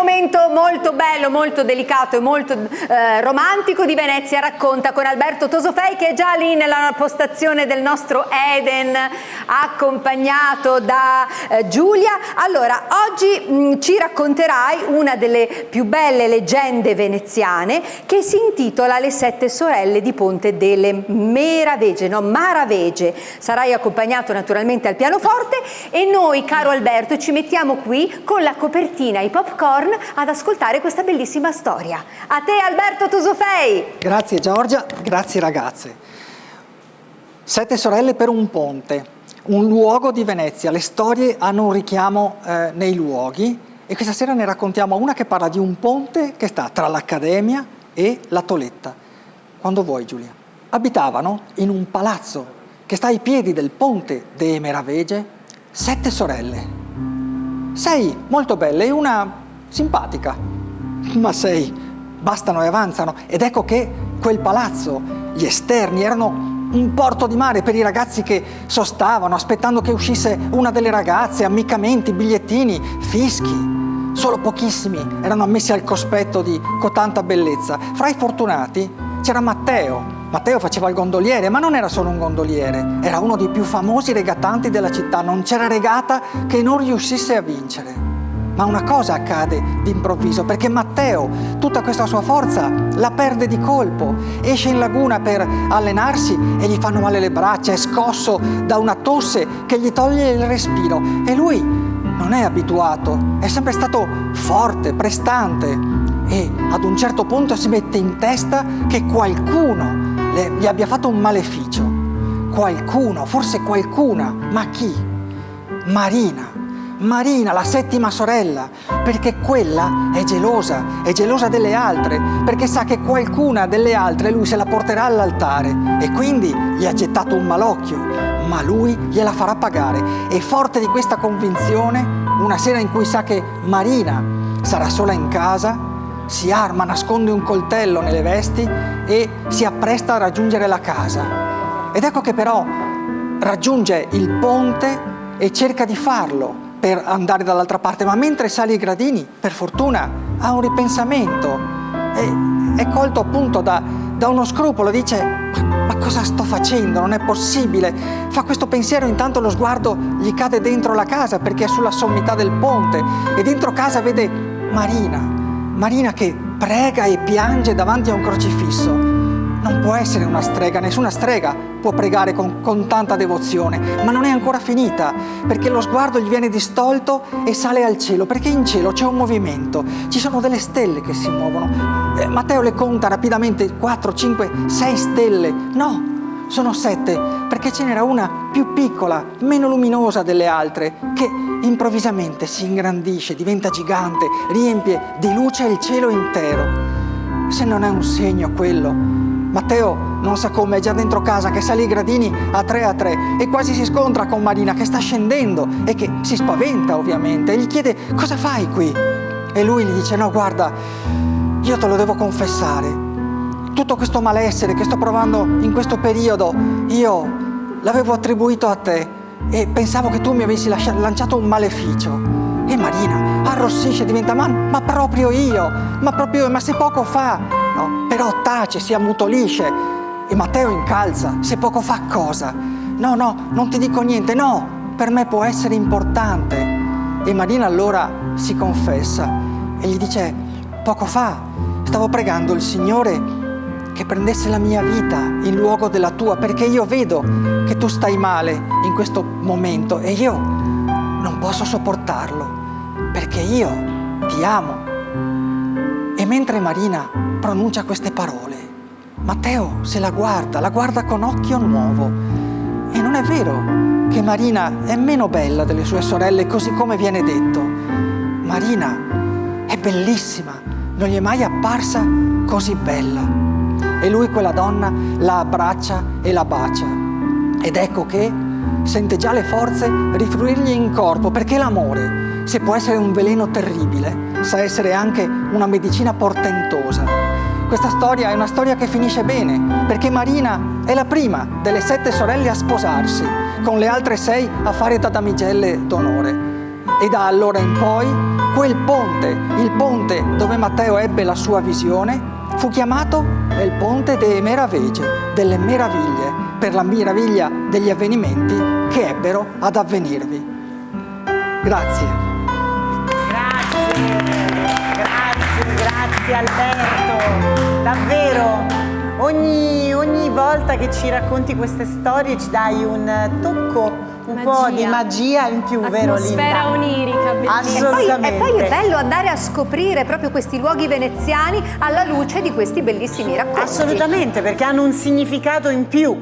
momento molto bello, molto delicato e molto romantico di Venezia Racconta con Alberto Tosofei, che è già lì nella postazione del nostro Eden, accompagnato da Giulia. Allora, oggi ci racconterai una delle più belle leggende veneziane che si intitola Le sette sorelle di Ponte delle Maravege. Sarai accompagnato naturalmente al pianoforte e noi, caro Alberto, ci mettiamo qui con la copertina, i popcorn, ad ascoltare questa bellissima storia. A te, Alberto Tosofei! Grazie Giorgia, grazie ragazze. Sette sorelle per un ponte, un luogo di Venezia. Le storie hanno un richiamo nei luoghi e questa sera ne raccontiamo una che parla di un ponte che sta tra l'Accademia e la Toletta. Quando vuoi, Giulia. Abitavano in un palazzo che sta ai piedi del Ponte delle Meravege 7 sorelle. 6 molto belle e una simpatica, ma 6 bastano e avanzano. Ed ecco che quel palazzo, gli esterni, erano un porto di mare per i ragazzi che sostavano aspettando che uscisse una delle ragazze, ammiccamenti, bigliettini, fischi. Solo pochissimi erano ammessi al cospetto di cotanta bellezza. Fra i fortunati c'era Matteo. Matteo faceva il gondoliere, ma non era solo un gondoliere, era uno dei più famosi regattanti della città. Non c'era regata che non riuscisse a vincere. Ma una cosa accade d'improvviso, perché Matteo tutta questa sua forza la perde di colpo. Esce in laguna per allenarsi e gli fanno male le braccia, è scosso da una tosse che gli toglie il respiro. E lui non è abituato, è sempre stato forte, prestante. E ad un certo punto si mette in testa che qualcuno gli abbia fatto un maleficio. Qualcuno, forse qualcuna, ma chi? Marina, la settima sorella, perché quella è gelosa delle altre, perché sa che qualcuna delle altre lui se la porterà all'altare e quindi gli ha gettato un malocchio, ma lui gliela farà pagare. E forte di questa convinzione, una sera in cui sa che Marina sarà sola in casa, si arma, nasconde un coltello nelle vesti e si appresta a raggiungere la casa. Ed ecco che però raggiunge il ponte e cerca di farlo per andare dall'altra parte, ma mentre sale i gradini, per fortuna, ha un ripensamento e è colto appunto da uno scrupolo. Dice: ma cosa sto facendo? Non è possibile. Fa questo pensiero, intanto lo sguardo gli cade dentro la casa perché è sulla sommità del ponte e dentro casa vede Marina che prega e piange davanti a un crocifisso. Non può essere una strega, nessuna strega può pregare con tanta devozione, ma non è ancora finita, perché lo sguardo gli viene distolto e sale al cielo, perché in cielo c'è un movimento, ci sono delle stelle che si muovono. Matteo le conta rapidamente: 4, 5, 6 stelle. No, sono 7, perché ce n'era una più piccola, meno luminosa delle altre, che improvvisamente si ingrandisce, diventa gigante, riempie di luce il cielo intero. Se non è un segno quello, Matteo non sa come, è già dentro casa che sale i gradini a 3 e quasi si scontra con Marina che sta scendendo e che si spaventa ovviamente e gli chiede: cosa fai qui? E lui gli dice: no, guarda, io te lo devo confessare, tutto questo malessere che sto provando in questo periodo io l'avevo attribuito a te e pensavo che tu mi avessi lanciato un maleficio. E Marina arrossisce, diventa: ma proprio io, ma se poco fa. No, però tace, si ammutolisce e Matteo incalza: se poco fa cosa? No, non ti dico niente, no, per me può essere importante. E Marina allora si confessa e gli dice: poco fa stavo pregando il Signore che prendesse la mia vita in luogo della tua, perché io vedo che tu stai male in questo momento e io non posso sopportarlo, perché io ti amo. E mentre Marina pronuncia queste parole, Matteo se la guarda con occhio nuovo. E non è vero che Marina è meno bella delle sue sorelle, così come viene detto. Marina è bellissima, non gli è mai apparsa così bella. E lui quella donna la abbraccia e la bacia. Ed ecco che sente già le forze rifluirgli in corpo, perché l'amore, se può essere un veleno terribile, sa essere anche una medicina portentosa. Questa storia è una storia che finisce bene, perché Marina è la prima delle 7 sorelle a sposarsi, con le altre 6 a fare da damigelle d'onore. E da allora in poi quel ponte, il ponte dove Matteo ebbe la sua visione, fu chiamato il ponte delle meraviglie, per la meraviglia degli avvenimenti che ebbero ad avvenirvi. Grazie. Grazie Alberto, davvero. Ogni volta che ci racconti queste storie ci dai un tocco, un po' di magia in più, vero Linda? Atmosfera onirica, bellissima. Assolutamente. E poi è bello andare a scoprire proprio questi luoghi veneziani alla luce di questi bellissimi racconti. Assolutamente, perché hanno un significato in più.